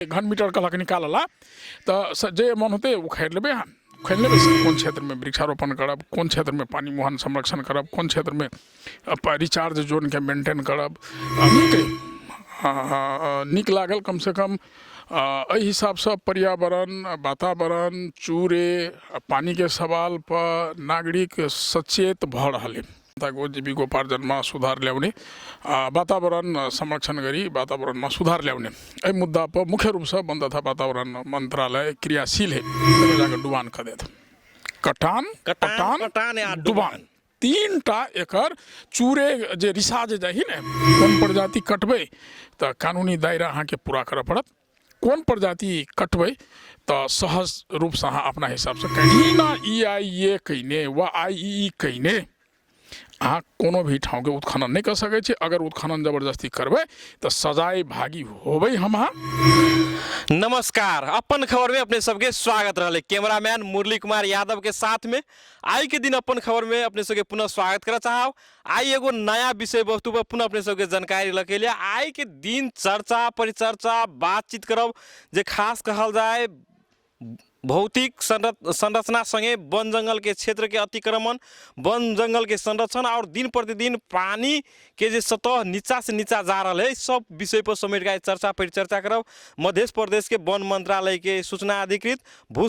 घन मीटर कहलक निकालला तो जे मन होते उखाड़ लेबे कौन क्षेत्र में वृक्षारोपण करब, कौन क्षेत्र में पानी मुहान संरक्षण करब, कौन क्षेत्र में रिचार्ज जोन के मेंटेन करब। नीक लागल कम से कम एहि हिसाब से पर्यावरण, वातावरण, चूरे, पानी के सवाल पर नागरिक सचेत भ रहल है। को जीविकोपार्जनमा सुधार ल्याउने, वातावरण संरक्षण गरी वातावरणमा सुधार ल्याउने एहि मुद्दा पर मुख्य रूप से वन तथा वातावरण मंत्रालय क्रियाशील है। डुबान खदेत कटान डुबान 3टा एकर चूरे जे रिसाज जाही ने कोन प्रजाति कटबै तो कानूनी दायरा अहाँ के पूरा करऽ पड़त। कौन प्रजाति कटबै तो सहज रूप से अहाँ अपना हिसाब से कहीं ना EIA कहीने व IEE कहीने अहाँ कोनो भी ठाव के उत्खनन नहीं कर सके छे। अगर उत्खनन जबरदस्ती करबे तो सजाए भागी होबे हम। नमस्कार, अपन खबर में अपने सबके स्वागत रहे। कैमरामैन मुरली कुमार यादव के साथ में आई के दिन अपन खबर में अपने सबके पुनः स्वागत करना चाहब। आई एगो नया विषय वस्तु पर पुनः अपने सबके जानकारी लगे लिए आई के दिन चर्चा परिचर्चा बातचीत करब जे खास कहल जाए भौतिक संरचना संगे वन जंगल के क्षेत्र के अतिक्रमण, वन जंगल के संरक्षण और दिन प्रतिदिन पानी के जे सतह नीचा से नीचा जा रहा है, सब विषय पर समेट के चर्चा परिचर्चा करब। मध्य प्रदेश के वन मंत्रालय के सूचना अधिकृत, भू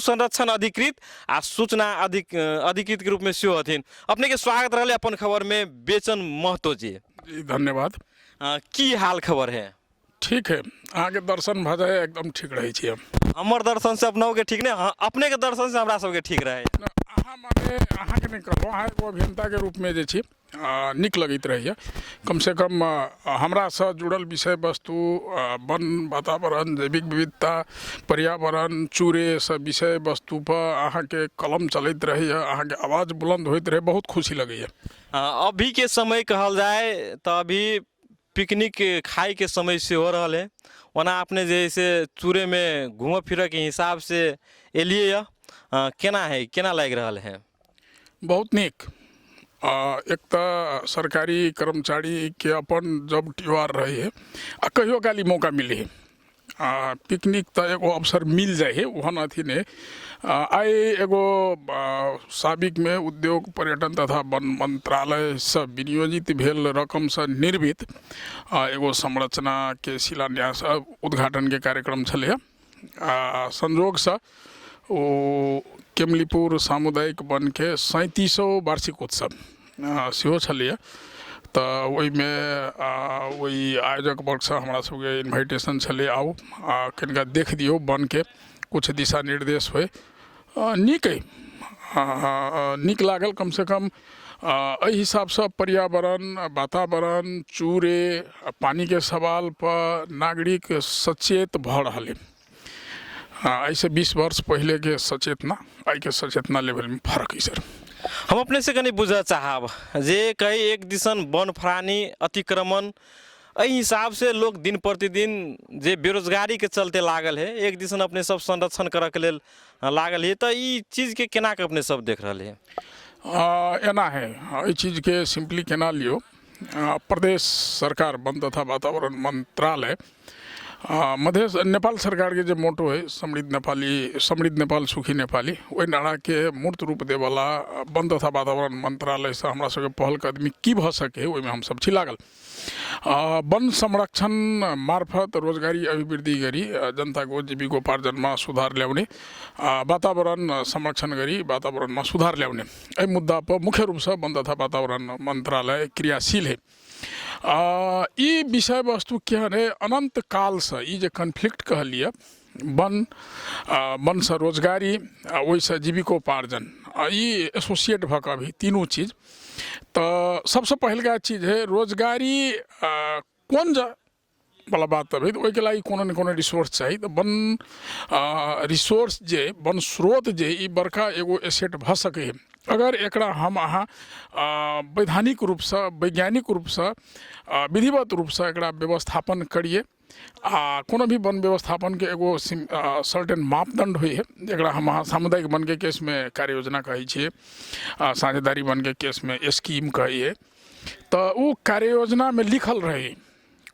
संरक्षण अधिकृत आ सूचना अधिकृत के रूप में सेहो हथिन। अपने के स्वागत रहे अपन खबर में बेचन महतो जी। धन्यवाद। की हाल खबर है? ठीक है, अहाँ के दर्शन भ जाए एकदम ठीक रहे छी। हमर दर्शन से अपना के ठीक नहीं, अपने के दर्शन से हमरा सबके ठीक रहे। अहाँ माने अहाँ के नहीं कहलो, अहाँ एगो अभियंता के रूप में जे छी निक लगैत रहिए। कम से कम हमरा से जुड़ल विषय वस्तु वन, वातावरण, जैविक विविधता, पर्यावरण, चूरे सब विषय वस्तु पर अहाँ के कलम चलैत रहिए, अहाँ के आवाज बुलंद होइत रहे, बहुत खुशी लगैए। अभी के समय कहल जाए तो अभी पिकनिक खाए के समय से हो रहा है। वना अपने जैसे चूरे में घूम फिर के हिसाब से एलिए केना है, केना लग रहा है? बहुत नीक। एक तो सरकारी कर्मचारी के अपन जब त्योहार रहे है आ कहियो काली मौका मिले है, पिकनिक तो एगो अवसर मिल जाए है वहन अथी ने। आई एगो साबिक में उद्योग पर्यटन तथा वन मंत्रालय से विनियोजित भेल रकम से निर्मित एगो संरचना के शिलान्यास उद्घाटन के कार्यक्रम छले। संजोग से ओ केमलीपुर सामुदायिक वन के 37वां वार्षिक उत्सव सेहो छलै। तो वही में वही आयोजक वर्ग से हमारा सबके इन्विटेशन छले, आओ कनिका देख दियो वन के कुछ दिशा निर्देश हुए। नीक है, नीक लागल। कम से कम एहि हिसाब से पर्यावरण, वातावरण, चूरे, पानी के सवाल पर नागरिक सचेत भ रहल है। ऐसे 20 वर्ष पहले के सचेतना आई के सचेतना लेवल में फर्क है सर। हम अपने से कहीं बुझा चाहब जे कहीं एक दिसन वन प्राणी अतिक्रमण एहि हिसाब से लोग दिन प्रतिदिन जे बेरोजगारी के चलते लागल है, एक दिसन अपने सब संरक्षण करे के लेल लागल है, तो ई चीज के केना के अपने सब देख रहे हैं? एना है, ई चीज के सिंपली केना लियो। प्रदेश सरकार वन तथा वातावरण मंत्रालय मध्य नेपाल सरकार के जो मोटो है समृद्ध नेपाल सुखी नेपाली, वही नारा के मूर्त रूप दे वाला वन तथा वातावरण मंत्रालय से हमरा सबके पहल कदमी की भ सके ओहि में हम सब छी लागल। वन संरक्षण मार्फत रोजगारी अभिवृद्धि गरी जनता को जीविकोपार्जनमा सुधार ल्याउने, वातावरण संरक्षण गरी वातावरणमा सुधार ल्याउने एहि मुद्दा पर मुख्य रूप से वन तथा वातावरण मंत्रालय क्रियाशील है। ई विषय वस्तु क्या है, अनंत काल से ई जे कन्फ्लिक्ट कहलिए वन से रोजगारी वही से जीविकोपार्जन ई एसोसिएट भक अभी तीनों चीज। तो सबसे पहलका चीज है रोजगारी कौन जा वाला बात अभी तो के लिए कोनो न कोनो रिसोर्स चाहिए। तो वन रिसोर्स जे वन स्रोत जे ई बड़का एगो एसेट भ सके है। अगर एकरा हम अहाँ वैधानिक रूप से, वैज्ञानिक रूप से, विधिवत रूप से एकरा व्यवस्थापन करिए, कोनो भी वन व्यवस्थापन के एगो सर्टेन मापदंड हुई है जरा हम अहाँ सामुदायिक वन के केस में कार्य योजना कही छे, साझेदारी वन के केस में स्कीम कहिए। तो वो कार्य योजना में लिखल रहे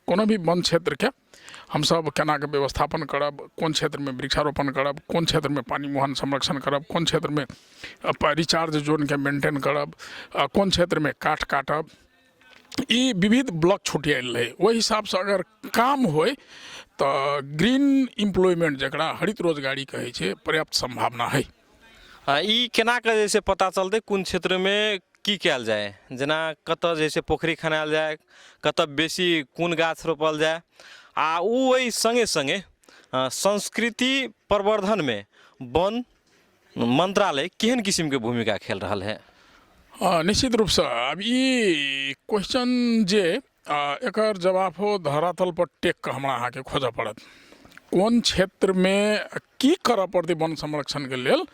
कोनो भी वन क्षेत्र के हम सब केना के व्यवस्थापन करब, कोन क्षेत्र में वृक्षारोपण करब, कोन क्षेत्र में पानी मुहान संरक्षण करब, कोन क्षेत्र में रिचार्ज जोन के मेंटेन करब, कोन क्षेत्र में काट काटब, ई विविध ब्लॉक छुटियाल रहे। वही हिसाब से अगर काम होए तो ग्रीन एम्प्लॉयमेंट जकरा हरित रोजगारी कहे छे पर्याप्त संभावना है। ई केना के जैसे पता चलते कोन क्षेत्र में की कयल जाए, जेना कतऽ जैसे पोखरी खनायल जाए, कतऽ बेसी कोन गाछ रोपल जाए, आ वही संगे संगे संस्कृति प्रवर्धन में वन मंत्रालय केहन किस्म के भूमिका खेल रहा है? निश्चित रूप से अब ये क्वेश्चन जे एकर जवाब हो धरातल पर टेक के हमरा अहाँ के खोज पड़त। कौन क्षेत्र में की करऽ पड़ते वन संरक्षण के लेल।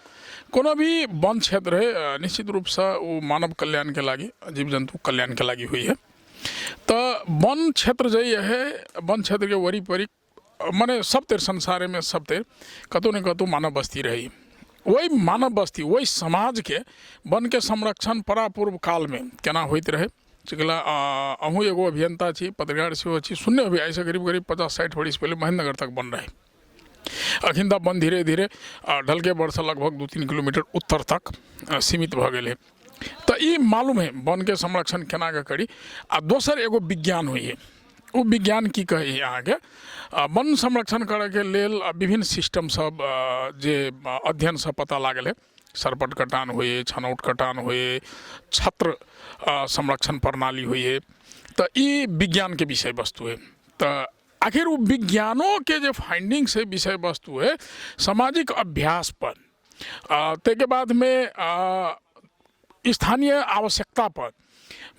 कोनो भी वन क्षेत्र है निश्चित रूप से वो मानव कल्याण के लागी, जीव जंतु कल्याण के लागी हुई है। तो वन क्षेत्र जो है, वन क्षेत्र के वरी परी माने सब तेर संसार में सब तेर कतौ न कतौ मानव बस्ती रही। वही मानव बस्ती, वही समाज के वन के संरक्षण परापूर्व काल में केना होइत रहे। चिकला अहूँ एगो अभियंता छी, पत्रकार सेहो छी, सुनने हुए ऐसे करीब करीब 50-60 वर्ष पहले महेंद्रनगर तक बन रहे। अखिन तक वन धीरे धीरे ढलके वर्ष लगभग 2-3 किलोमीटर उत्तर तक सीमित भ गए। तो ये मालूम है वन के संरक्षण केना के करी। आ दोसर एगो विज्ञान हुई है, वो विज्ञान की कहे यहाँ के वन संरक्षण करे के लेल विभिन्न सिस्टम सब जे अध्ययन से पता लागल है। सरपट कटान हुए, छनौट कटान हुए, छत्र संरक्षण प्रणाली हुई है। तो ये विज्ञान के विषय वस्तु है। तो आखिर वो विज्ञानों के जो फाइंडिंग्स है विषय वस्तु है सामाजिक अभ्यास पर, ते बाद में स्थानीय आवश्यकता पर,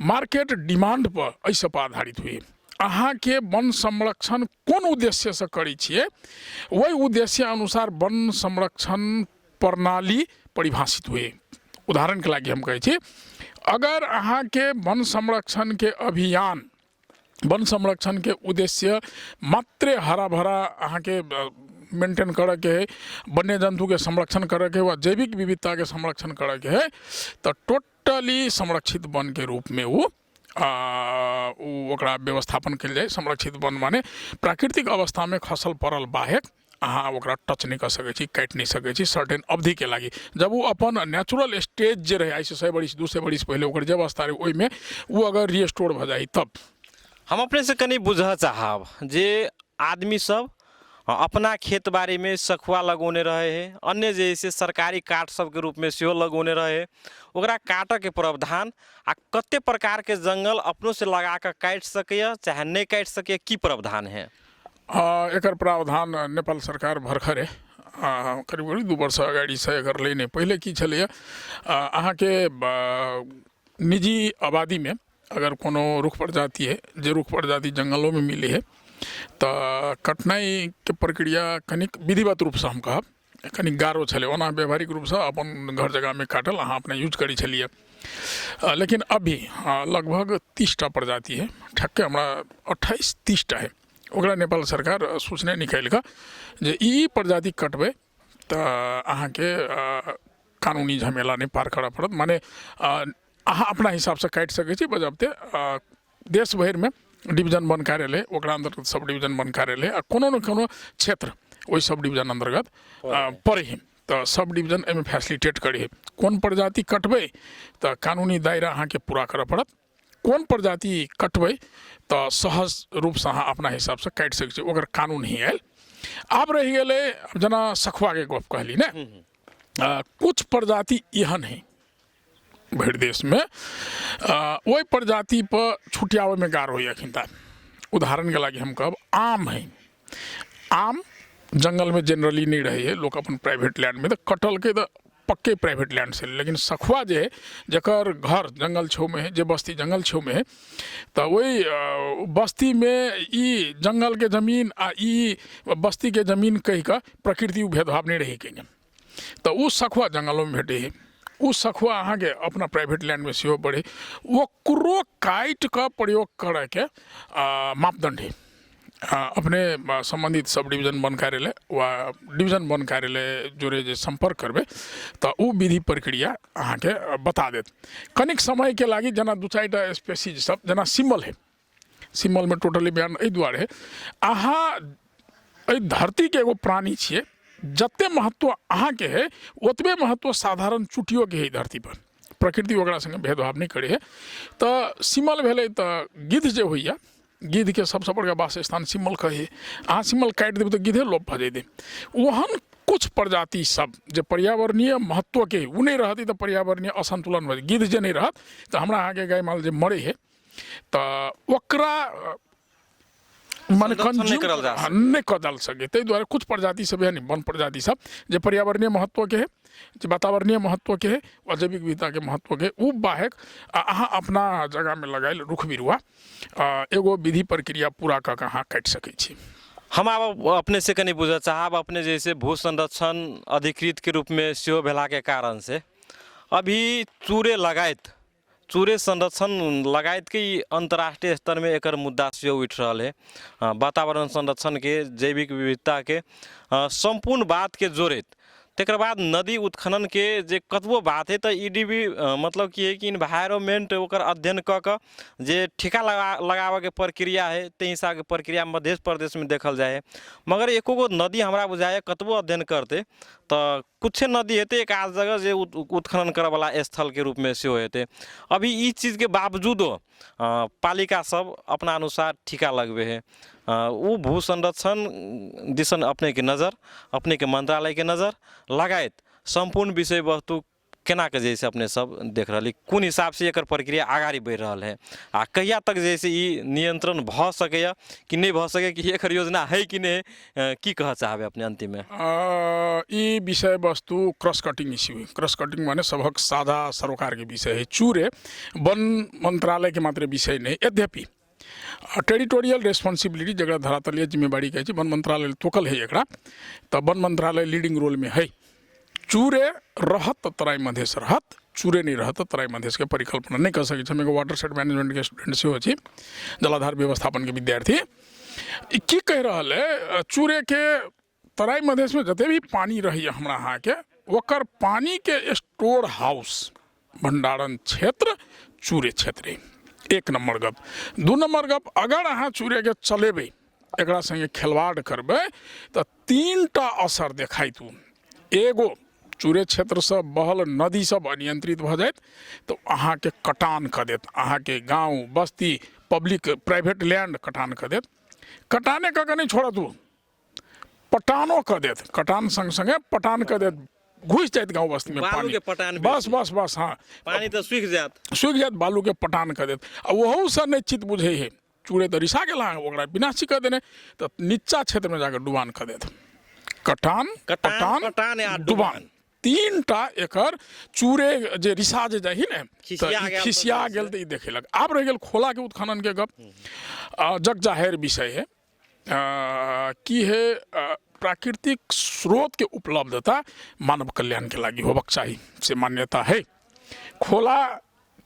मार्केट डिमांड पर, ऐसे पर आधारित हुई। अहाँ के वन संरक्षण कौन उद्देश्य से करी छिए, वही उद्देश्य अनुसार वन संरक्षण प्रणाली परिभाषित हुए। उदाहरण के लिए हम कहे छी, अगर अहाँ के वन संरक्षण के अभियान, वन संरक्षण के उद्देश्य मात्र हरा भरा अहाँ के मेंटेन करे के है, वन्य जंतु के संरक्षण करे के व जैविक विविधता के संरक्षण करे के है, तो टोटली संरक्षित वन के रूप में वो ओकरा व्यवस्थापन कल जाए। संरक्षित वन माने प्राकृतिक अवस्था में खसल पड़ल बाहेक अहाँ ओकरा टच नहीं कर सके छी, काट नहीं सके छी सर्टेन अवधि के लागी। जब वो अपन नेचुरल स्टेज जे रहे आज से 100 वर्ष 200 वर्ष पहले ओकर जब अवस्था रहे ओहि में वो अगर रिस्टोर भ जाए तब। हम अपने से कनी बुझ चाहब जे आदमी सब अपना खेत बाड़ी में सखुआ लगौने रहे हैं, अन्य जैसे सरकारी काट सब के रूप में सेहो लगौने रहे, ओकरा काट के प्रावधान आ कते प्रकार के जंगल अपनों से लगा कर काट सके चाहे नहीं काट सके, की प्रावधान है? एकर प्रावधान नेपाल सरकार भर्खर है करीब करीब 2 वर्ष अगाडि से एकर लेने पहले की छलैया अहाँ के निजी आबादी में अगर कोनो रुख प्रजाति है जे रुख प्रजाति जंगलों में मिली है तो कटनाई के प्रक्रिया कनिक विधिवत रूप से हम कहब कनिक गारो छले। ओना व्यवहारिक रूप से अपन घर जगह में काटल अहाँ अपने यूज करी छलिए। लेकिन अभी लगभग 30टा प्रजाति है, ठक्के हमरा 28-30टा है। ओकरा नेपाल सरकार सूचना निकाल का जे ई प्रजाति कटबे तो अहाँ के कानूनी झमेला नहीं पार करा पड़त। माने अहाँ अपना हिसाब से काट सके छी, बजबते देश भर में डिवीजन वन कार्यालय ओकरा अंतर्गत सब डिवीजन वन कार्यालय आ कोनो न कोनो क्षेत्र वही सब डिवीजन अंतर्गत पड़े है। तो सब डिवीजन एमें फैसिलिटेट करे है। कौन प्रजाति कटबे तो कानूनी दायरा अहाँ के पूरा करे पड़त, कौन प्रजाति कटबे तो सहज रूप से अहाँ अपना हिसाब से काट सके छी, ओकर कानून ही आयल। आब रह गए जना सखुआ के गप कहली ने, कुछ प्रजाति एहन है भर देश में वही प्रजाति पर छुटियावे में गार हो अखिन तक। उदाहरण के लागी हम कहब आम है। आम जंगल में जनरली नहीं रही है, लोग अपन प्राइवेट लैंड में तो कटल के तो पक्के प्राइवेट लैंड से। लेकिन सखुआ जे है जकर घर जंगल छेव में है, जे बस्ती जंगल छेव में है, तो वही बस्ती में ई जंगल के जमीन आ ई बस्ती के जमीन कही का प्रकृति भेदभाव नहीं रही कहीं। तो वो सखुआ जंगलों में भेटे है। वो सखुआ अहाँ के अपना प्राइवेट लैंड में सेहो बढ़े, वो कुरो काट का प्रयोग करे के मापदंड है। अपने संबंधित सब डिवीजन वन कार्यालय व डिवीजन वन कार्यालय जोरे जे संपर्क करबे तो वो विधि प्रक्रिया अहाँ के बता देत। कनिक समय के लागी जना 2-4टा स्पेसीज सब जना सिम्बल है, सिम्बल में टोटली बयान एहि दुआरे है अहाँ एहि धरती के एगो प्राणी छियै, जते महत्व अहाँ के है ओतबे महत्व साधारण चुटियो के है धरती पर। प्रकृति ओकरा संगे भेदभाव नहीं करे है। तो सिमल भेलै तऽ गिद्ध जे होइया, गिद्ध के सबसे बड़का वासस्थान सिमल कहे। अहाँ सिमल काटि देबै तऽ गिद्धे लोप भऽ जेतै। ओहन कुछ प्रजाति सब जे पर्यावरणीय महत्व के उ नहीं रहती तो पर्यावरणीय असंतुलन भऽ जेतै। गिद्ध जे नहीं रहत तऽ हमरा अहाँ के गाय माल जे मरे है तऽ ओकरा माने नहीं करल जा सके। नहीं कदल सके। ताहि दुआरे कुछ प्रजाति सब है वन प्रजाति सब जे पर्यावरणीय महत्व के है, जे वातावरणीय महत्व के है और जैविक विविधता के महत्व के, उ बाहेक अहाँ अपना जगह में लगायल रुख बिरुआ एगो विधि प्रक्रिया पूरा कऽ के अहाँ काटि सकै छी। हम अब अपने से कनी बुझऽ चाहब, अपने जैसे भू संरक्षण अधिकृत के रूप में सेहो भेला के कारण से अभी चूरे संरक्षण लगायत के अंतर्राष्ट्रीय स्तर में एकर मुद्दा सेहो उठ रहा है। वातावरण संरक्षण के, जैविक विविधता के संपूर्ण बात के जोड़ैत तकर बाद नदी उत्खनन के जे कतबो बात है तो ईडीबी मतलब की है कि इन्वायरमेंट ओकर अध्ययन क के जे ठिका लगावे के प्रक्रिया है ते हिसाब के प्रक्रिया मध्य प्रदेश में देखल जाए है। मगर एको गो नदी हमरा बुझाए कतबो अध्ययन करते तो कुछ नदी हेते एक आध जगह जे उत्खनन करे वाला स्थल के रूप में सेहो हेते। अभी इस चीज के बावजूदो पालिका सब अपना अनुसार ठिका लगवे है। वो भू संरक्षण दिसन अपने के नज़र, अपने के मंत्रालय के नज़र लगायत संपूर्ण विषय वस्तु केना के जैसे अपने सब देख रही, कौन हिसाब से एकर प्रक्रिया आगाड़ी बढ़ रहा है आ कहिया तक जैसे ई नियंत्रण भ सके कि नहीं भ सके कि एकर योजना है कि नहीं, की कह चाहबे अपने अंतिम में? ई विषय वस्तु क्रॉस कटिंग इश्यू है। क्रॉस कटिंग माने सबक साझा सरोकार के विषय है, चूरे वन मंत्रालय के मात्र विषय नहीं। यद्यपि टेरिटोरियल रेस्पॉन्सिबिलिटी जगह धरातलीय जिम्मेवारी कहे वन मंत्रालय तोकल है एकरा, तो वन मंत्रालय लीडिंग रोल में है। चूरे रहत तो तराई मधेश रहत, चूरे नहीं रहत तो तराई मधेश के परिकल्पना नहीं कर सके। हम एगो वाटर सेट मैनेजमेंट के स्टूडेंट से हो छी, जलाधार व्यवस्थापन के विद्यार्थी। की कह रहा है चूरे के तराई मधेश में जते भी पानी रही हमरा अहाँ के ओकर पानी के स्टोर हाउस भंडारण क्षेत्र चूरे क्षेत्र। एक नंबर गप। दू नंबर गप, अगर अहाँ चूरे के चलेबे एकरा संगे खिलवाड़ करबे तो 3टा असर देखाई। तू एगो चूरे क्षेत्र से बहल नदी सब अनियंत्रित भ जाए तो अहाँ के कटान कर देत, अहाँ के गाँव बस्ती पब्लिक प्राइवेट लैंड कटान कर देत। कटाने का नहीं छोड़ा तू पटानो कर देत, कटान संग संगे पटान कर देत, घुस जाए गाँव बस्ती में पानी। बस बस बस हाँ, पानी तो सूख जात बालू के पटान कर देत। वहू से नहीं चित बुझे है चूड़े तो रिसा गेला ओकरा विनाशी कर देने तो नीचा क्षेत्र में जाकर डुबान कर देत। कटान पटान डुबान 3टा एकर चूरे जे रिसा जे जाही ने खिसिया गेल तो देखे लग। आब रह गेल खोला के उत्खनन के गप, जग जाहिर विषय है। की है प्राकृतिक स्रोत के उपलब्धता मानव कल्याण के लागी होबक चाहिए से मान्यता है। खोला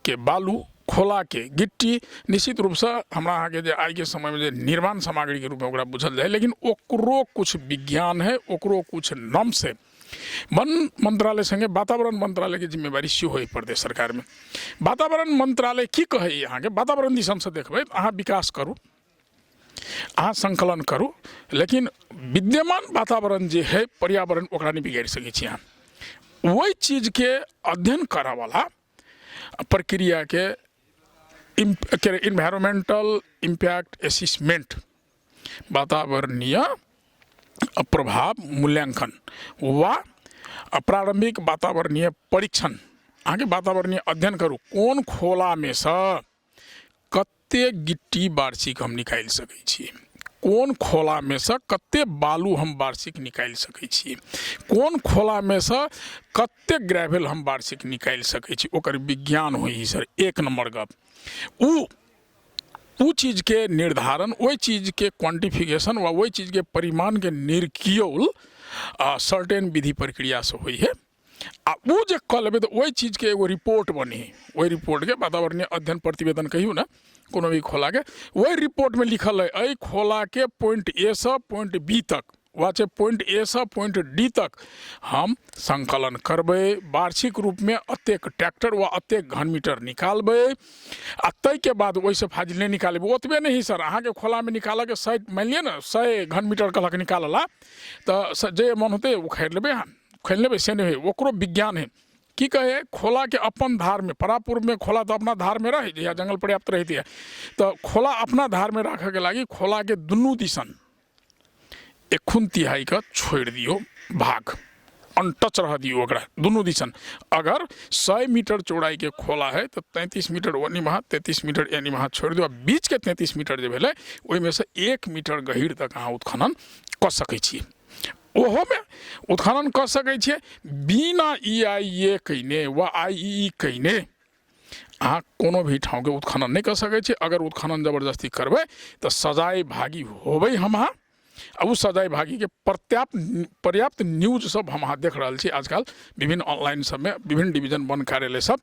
के बालू, खोला के गिट्टी निश्चित रूप से हमरा अहाँ के जे आई के समय में जे निर्माण सामग्री के रूप में ओकरा बुझल जाए, लेकिन ओकरो कुछ विज्ञान है, ओकरो कुछ नम से वन मंत्रालय संगे वातावरण मंत्रालय की जिम्मेवारी सेहो है प्रदेश सरकार में। वातावरण मंत्रालय की कहे अहाँ के वातावरण दिशा से देखबे अहाँ विकास करू, अहाँ संकलन करू, लेकिन विद्यमान वातावरण जे है पर्यावरण ओकरा नहीं बिगाड़ सके छी। अहाँ वही चीज के अध्ययन करा वाला प्रक्रिया के इन्वायरमेंटल इम्पैक्ट असेसमेंट, वातावरणीय प्रभाव मूल्यांकन वा प्रारंभिक वातावरणीय परीक्षण आगे वातावरणीय अध्ययन करू। कौन खोला में से कते गिट्टी वार्षिक हम निकाल सकै छी, कौन खोला में से कते बालू हम वार्षिक निकाल सकै छी, कौन खोला में से कते ग्रेवल हम वार्षिक निकाल सकै छी, ओकर विज्ञान होई सर। एक नंबर गप उ चीज के निर्धारण, वही चीज के क्वांटिफिकेशन व वही चीज के परिमाण के निर्कियोल सर्टेन विधि प्रक्रिया से हुई है। आ वो जे कह लेबै तो वही चीज के एगो रिपोर्ट बनी है, वही रिपोर्ट के वातावरणीय अध्ययन प्रतिवेदन कहियो ना कोनो भी खोला के, वही रिपोर्ट में लिखल है खोला के पॉइंट ए से पॉइंट बी तक वा चाहे पॉइंट ए से पॉइंट डी तक हम संकलन करबै, वार्षिक रूप में अतेक ट्रैक्टर व अतेक घन मीटर निकालबै आ तै के बाद ओइसे फाजिल नहीं निकालबै। ओतबे नहीं सर, अहाँ के खोला में निकाल के 100 मान लिया ना 100 घन मीटर कहलक निकालला तो जे मन होते उखाड़ लेबै, अहाँ उखाड़ लेबै से नहीं है, ओकरो विज्ञान है। की कहे खोला के अपन धार में, परापुर में खोला तो अपना धार में रहे जहिया जंगल पर्याप्त रहती है, तो खोला अपना धार में रखे के लागी खोला के दुनू दिशन 1 तिहाई का छोड़ दियो भाग, अनटच रह दियो ओकरा दुनू दिशन। अगर 100 मीटर चौड़ाई के खोला है तो 33 मीटर ओनी महा 33 मीटर यानी महा छोड़ दियो। बीच के 33 मीटर जे भेलै ओहिमे से 1 मीटर गहीर तक अहाँ उत्खनन कऽ सकै छी। ओहो में उत्खनन कऽ सकै छियै बिना EIA कइने वा IEE कइने अहाँ कोनो भी ठाव के उत्खनन नहीं कर सकै छियै। अगर उत्खनन जबरदस्ती करबै तो सजाए भागी होबै हम अहाँ। अब उस सजाए भागी के पर्याप्त न्यूज सब हम अहाँ देख रहा छी आजकल विभिन्न ऑनलाइन सब में, विभिन्न डिवीजन वन कार्यालय सब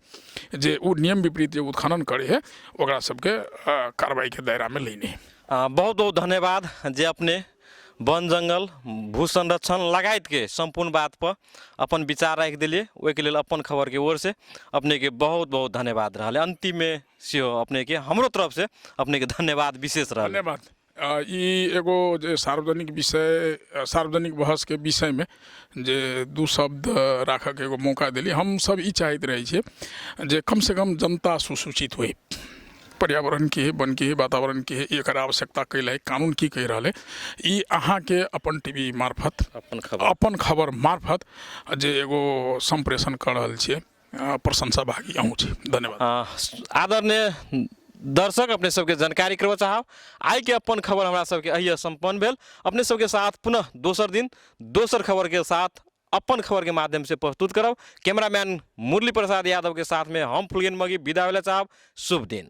जे उ नियम विपरीत जे उत्खनन करे है ओकरा सबके कार्रवाई के दायरा में लेने। बहुत बहुत धन्यवाद जे अपने वन जंगल भू संरक्षण लगायत के संपूर्ण बात पर अपन विचार रख दिलिए, ओहिके लेल अपन खबर के ओर से अपने के बहुत बहुत धन्यवाद रहा। अंतिम में सेहो अपने के हमरो तरफ से अपने के धन्यवाद विशेष रहा। धन्यवाद। ई एगो जे सार्वजनिक विषय, सार्वजनिक बहस के विषय में जे 2 शब्द राखऽ के एगो मौका दिली। हम सब ई चाहते रहे छियै जे कम से कम जनता सुसूचित हुई, पर्यावरण की है, वन की है, वातावरण की है, एकर आवश्यकता कैला है, कानून की कह रहा है, ई अहाँ के अपन टीवी मार्फत अपन खबर मार्फत जे एगो संप्रेषण कर रहल छियै, प्रशंसा भागी अहूँ छी। धन्यवाद। आदरणीय दर्शक, अपने सबके जानकारी करबा चाहब आई के अपन खबर हमरा सबके अहिया संपन्न भेल। अपने सबके साथ पुनः दोसर दिन दोसर खबर के साथ अपन खबर के माध्यम से प्रस्तुत करब। कैमरामैन मुरली प्रसाद यादव के साथ में हम फुलगेन मगी विदा होले चाहब। शुभ दिन।